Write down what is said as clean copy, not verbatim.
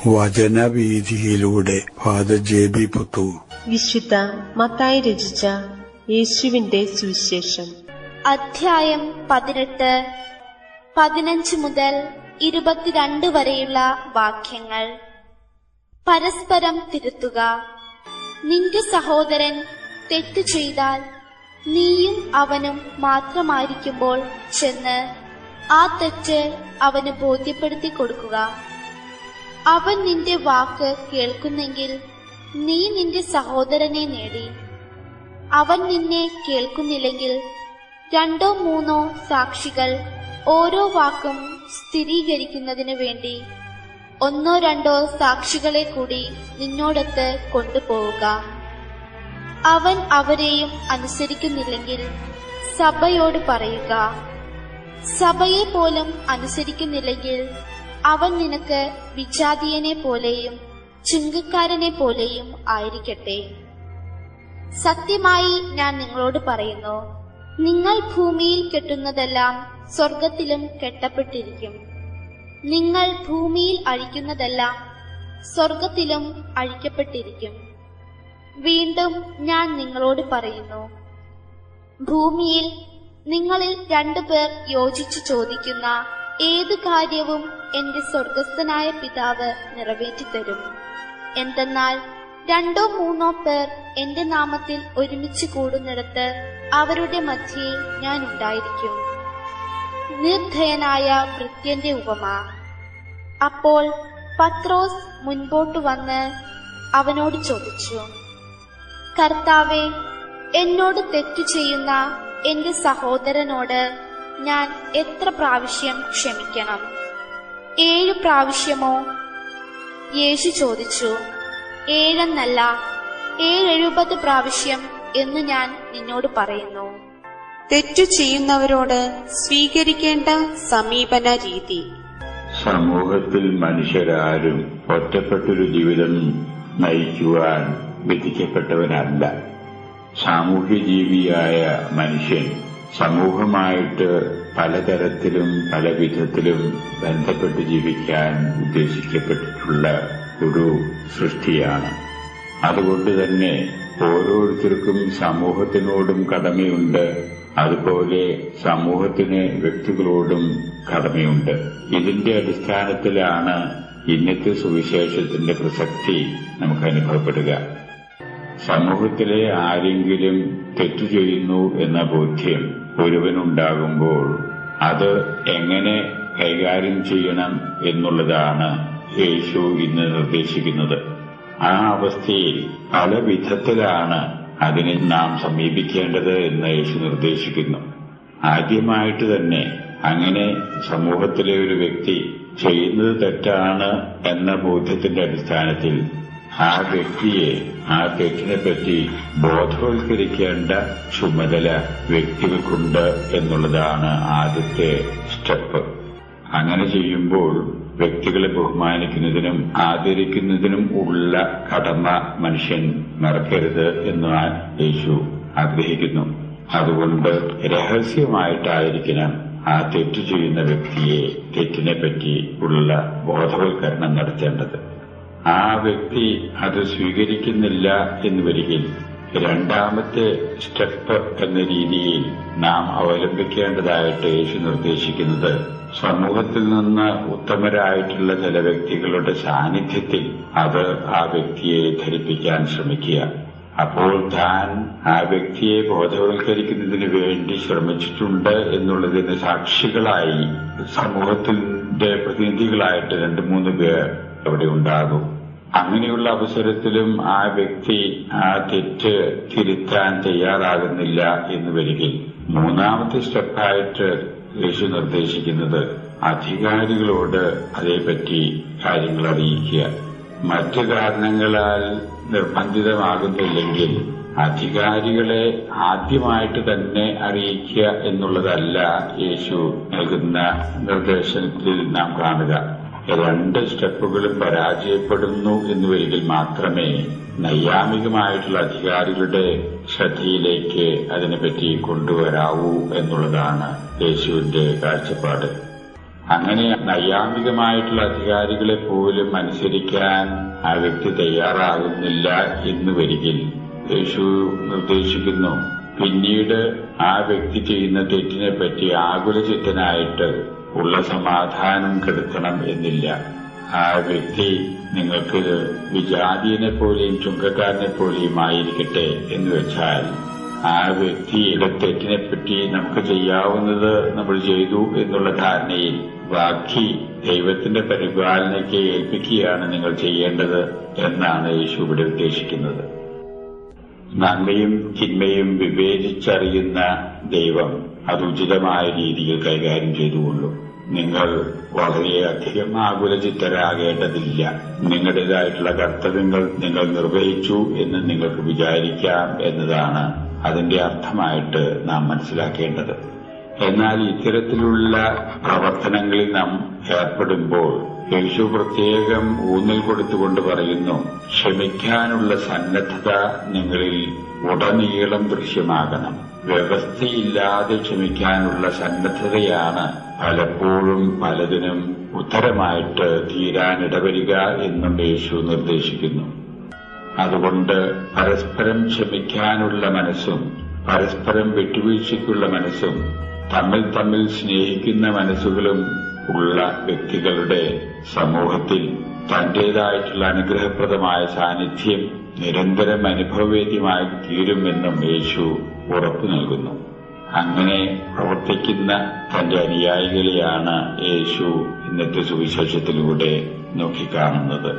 വചനവീഥിയിലൂടെ father ജെ.ബി. Puthur. വിശുദ്ധ മത്തായി രചിച്ച യേശുവിന്റെ സുവിശേഷം അധ്യായം 18, 15 മുതൽ 22 വരെയുള്ള വാക്യങ്ങൾ. പരസ്പരം തിരുത്തുക. നിന്റെ സഹോദരൻ തെറ്റ് ചെയ്താൽ നീയും അവനും മാത്രമായിരിക്കുമ്പോൾ ചെന്ന് ആ തെറ്റ് അവന് ബോധ്യപ്പെടുത്തി കൊടുക്കുക. അവൻ നിന്റെ വാക്ക് കേൾക്കുന്നെങ്കിൽ നീ നിന്റെ സഹോദരനെ നേടി. അവൻ നിന്നെ കേൾക്കുന്നില്ലെങ്കിൽ 2 or 3 സാക്ഷികൾ ഓരോ വാക്കും സ്ഥിരീകരിക്കുന്നതിനു വേണ്ടി 1 or 2 സാക്ഷികളെ കൂടി നിന്നോടൊത്ത് കൊണ്ടുപോവുക. അവൻ അവരെയും അനുസരിക്കുന്നില്ലെങ്കിൽ സഭയോട് പറയുക. സഭയെ പോലും അനുസരിക്കുന്നില്ലെങ്കിൽ അവൻ നിനക്ക് വിജാതീയനെ പോലെയും ചുങ്കക്കാരനെ പോലെയും ആയിരിക്കട്ടെ. സത്യമായി ഞാൻ നിങ്ങളോട് പറയുന്നു, നിങ്ങൾ ഭൂമിയിൽ കെട്ടുന്നതെല്ലാം സ്വർഗത്തിലും കെട്ടപ്പെട്ടിരിക്കും. നിങ്ങൾ ഭൂമിയിൽ അഴിക്കുന്നതെല്ലാം സ്വർഗത്തിലും അഴിക്കപ്പെട്ടിരിക്കും. വീണ്ടും ഞാൻ നിങ്ങളോട് പറയുന്നു, ഭൂമിയിൽ നിങ്ങളിൽ 2 പേർ യോജിച്ചു ചോദിക്കുന്ന ഏതു കാര്യവും എന്റെ സ്വർഗസ്ഥനായ പിതാവ് നിറവേറ്റിത്തരും. എന്തെന്നാൽ 2 or 3 പേർ എന്റെ നാമത്തിൽ ഒരുമിച്ച് കൂടുന്നിടത്ത് അവരുടെ മധ്യേ ഞാൻ ഉണ്ടായിരിക്കും. നിർദ്ധയനായ ഭൃത്യന്റെ ഉപമ. അപ്പോൾ പത്രോസ് മുൻപോട്ട് വന്ന് അവനോട് ചോദിച്ചു, കർത്താവേ, എന്നോട് തെറ്റു ചെയ്യുന്ന എന്റെ സഹോദരനോട് ഞാൻ എത്ര പ്രാവശ്യം ക്ഷമിക്കണം? 7 പ്രാവശ്യമോ? യേശു ചോദിച്ചു, 7 എന്നല്ല, 70 പ്രാവശ്യം എന്ന് ഞാൻ നിന്നോട് പറയുന്നു. തെറ്റു ചെയ്യുന്നവരോട് സ്വീകരിക്കേണ്ട സമീപന രീതി. സമൂഹത്തിൽ മനുഷ്യരാരും ഒറ്റപ്പെട്ടൊരു ജീവിതം നയിക്കുവാൻ വിധിക്കപ്പെട്ടവനല്ല. സാമൂഹ്യ ജീവിയായ മനുഷ്യൻ സമൂഹമായിട്ട് പലതരത്തിലും പല വിധത്തിലും ബന്ധപ്പെട്ട് ജീവിക്കാൻ ഉദ്ദേശിക്കപ്പെട്ടിട്ടുള്ള ഒരു സൃഷ്ടിയാണ്. അതുകൊണ്ട് തന്നെ ഓരോരുത്തർക്കും സമൂഹത്തിനോടും കടമയുണ്ട്. അതുപോലെ സമൂഹത്തിന് വ്യക്തികളോടും കടമയുണ്ട്. ഇതിന്റെ അടിസ്ഥാനത്തിലാണ് ഇന്നത്തെ സുവിശേഷത്തിന്റെ പ്രസക്തി നമുക്ക് അനുഭവപ്പെടുക. സമൂഹത്തിലെ ആരെങ്കിലും തെറ്റു ചെയ്യുന്നു എന്ന ബോധ്യം ഒരുവനുണ്ടാകുമ്പോൾ അത് എങ്ങനെ കൈകാര്യം ചെയ്യണം എന്നുള്ളതാണ് യേശു ഇന്ന് നിർദ്ദേശിക്കുന്നത്. ആ അവസ്ഥയിൽ പല വിധത്തിലാണ് അതിനെ നാം സമീപിക്കേണ്ടത് എന്ന് യേശു നിർദ്ദേശിക്കുന്നു. ആദ്യമായിട്ട് തന്നെ അങ്ങനെ സമൂഹത്തിലെ ഒരു വ്യക്തി ചെയ്യുന്നത് തെറ്റാണ് എന്ന ബോധ്യത്തിന്റെ അടിസ്ഥാനത്തിൽ ആ വ്യക്തിയെ ആ തെറ്റിനെപ്പറ്റി ബോധവൽക്കരിക്കേണ്ട ചുമതല വ്യക്തികൾക്കുണ്ട് എന്നുള്ളതാണ് ആദ്യത്തെ സ്റ്റെപ്പ്. അങ്ങനെ ചെയ്യുമ്പോൾ വ്യക്തികളെ ബഹുമാനിക്കുന്നതിനും ആദരിക്കുന്നതിനും ഉള്ള കടമ മനുഷ്യൻ മറക്കരുത് എന്ന് യേശു ആഗ്രഹിക്കുന്നു. അതുകൊണ്ട് രഹസ്യമായിട്ടായിരിക്കണം ആ തെറ്റു ചെയ്യുന്ന വ്യക്തിയെ തെറ്റിനെപ്പറ്റി ഉള്ള ബോധവൽക്കരണം നടത്തേണ്ടത്. ആ വ്യക്തി അത് സ്വീകരിക്കുന്നില്ല എന്ന് വരികിൽ 2ാമത്തെ സ്റ്റെപ്പ് എന്ന രീതിയിൽ നാം അവലംബിക്കേണ്ടതായിട്ട് യേശു നിർദ്ദേശിക്കുന്നത് സമൂഹത്തിൽ നിന്ന് ഉത്തമരായിട്ടുള്ള ചില വ്യക്തികളുടെ സാന്നിധ്യത്തിൽ അത് ആ വ്യക്തിയെ ധരിപ്പിക്കാൻ ശ്രമിക്കുക. അപ്പോൾ താൻ ആ വ്യക്തിയെ ബോധവൽക്കരിക്കുന്നതിന് വേണ്ടി ശ്രമിച്ചിട്ടുണ്ട് എന്നുള്ളതിന് സാക്ഷികളായി സമൂഹത്തിന്റെ പ്രതിനിധികളായിട്ട് 2-3 പേർ അവിടെ ഉണ്ടാകും. അങ്ങനെയുള്ള അവസരത്തിലും ആ വ്യക്തി ആ തെറ്റ് തിരുത്താൻ തയ്യാറാകുന്നില്ല എന്ന് വരികിൽ 3ാമത്തെ സ്റ്റെപ്പായിട്ട് യേശു നിർദ്ദേശിക്കുന്നത് അധികാരികളോട് അതേപറ്റി കാര്യങ്ങൾ അറിയിക്കുക. മറ്റു കാരണങ്ങളാൽ നിർബന്ധിതമാകുന്നില്ലെങ്കിൽ അധികാരികളെ ആദ്യമായിട്ട് തന്നെ അറിയിക്കുക എന്നുള്ളതല്ല യേശു നൽകുന്ന നിർദ്ദേശത്തിൽ നാം കാണുക. 2 സ്റ്റെപ്പുകളും പരാജയപ്പെടുന്നു എന്ന് വരികിൽ മാത്രമേ നൈയാമികമായിട്ടുള്ള അധികാരികളുടെ ശ്രദ്ധയിലേക്ക് അതിനെപ്പറ്റി കൊണ്ടുവരാവൂ എന്നുള്ളതാണ് യേശുവിന്റെ കാഴ്ചപ്പാട്. അങ്ങനെ നൈയാന്തികമായിട്ടുള്ള അധികാരികളെ പോലും അനുസരിക്കാൻ ആ വ്യക്തി തയ്യാറാകുന്നില്ല എന്ന് വരികിൽ യേശു നിർദ്ദേശിക്കുന്നു, പിന്നീട് ആ വ്യക്തി ചെയ്യുന്ന തെറ്റിനെ പറ്റി ആകുലചിത്തനായിട്ട് ഉള്ള സമാധാനം കെടുത്തണം എന്നില്ല. ആ വ്യക്തി നിങ്ങൾക്ക് വിജാതീയനെ പോലെയും ചുങ്കക്കാരനെ പോലെയും ആയിരിക്കട്ടെ എന്ന് വെച്ചാൽ ആ വ്യക്തിയുടെ തെറ്റിനെപ്പറ്റി നമുക്ക് ചെയ്യാവുന്നത് നമ്മൾ ചെയ്തു എന്നുള്ള ധാരണയിൽ ബാക്കി ദൈവത്തിന്റെ പരിപാലനയ്ക്ക് ഏൽപ്പിക്കുകയാണ് നിങ്ങൾ ചെയ്യേണ്ടത് എന്നാണ് യേശു ഇവിടെ ഉദ്ദേശിക്കുന്നത്. നന്മയും തിന്മയും വിവേചിച്ചറിയുന്ന ദൈവം അത് ഉചിതമായ രീതിയിൽ കൈകാര്യം ചെയ്തുകൊള്ളു. നിങ്ങൾ വളരെയധികം ആകുലചിത്തരാകേണ്ടതില്ല. നിങ്ങളുടേതായിട്ടുള്ള കർത്തവ്യങ്ങൾ നിങ്ങൾ നിർവഹിച്ചു എന്ന് നിങ്ങൾക്ക് വിചാരിക്കാം എന്നതാണ് അതിന്റെ അർത്ഥമായിട്ട് നാം മനസ്സിലാക്കേണ്ടത്. എന്നാൽ ഇത്തരത്തിലുള്ള പ്രവർത്തനങ്ങളിൽ നാം ഏർപ്പെടുമ്പോൾ യേശു പ്രത്യേകം ഊന്നൽ കൊടുത്തുകൊണ്ട് പറയുന്നു, ക്ഷമിക്കാനുള്ള സന്നദ്ധത നിങ്ങളിൽ ഉടനീളം ദൃശ്യമാകണം. വ്യവസ്ഥയില്ലാതെ ക്ഷമിക്കാനുള്ള സന്നദ്ധതയാണ് പലപ്പോഴും പലതിനും ഉത്തരമായിട്ട് തീരാനിടവരിക എന്നും യേശു നിർദ്ദേശിക്കുന്നു. അതുകൊണ്ട് പരസ്പരം ക്ഷമിക്കാനുള്ള മനസ്സും പരസ്പരം വിട്ടുവീഴ്ചയ്ക്കുള്ള മനസ്സും തമ്മിൽ തമ്മിൽ സ്നേഹിക്കുന്ന മനസ്സുകളും ഉള്ള വ്യക്തികളുടെ സമൂഹത്തിൽ തന്റേതായിട്ടുള്ള അനുഗ്രഹപ്രദമായ സാന്നിധ്യം നിരന്തരം അനുഭവവേദ്യമായി തീരുമെന്നും യേശു ഉറപ്പു നൽകുന്നു. അങ്ങനെ പ്രവർത്തിക്കുന്ന തന്റെ അനുയായികളെയാണ് യേശു ഇന്നത്തെ സുവിശേഷത്തിലൂടെ നോക്കിക്കാണുന്നത്.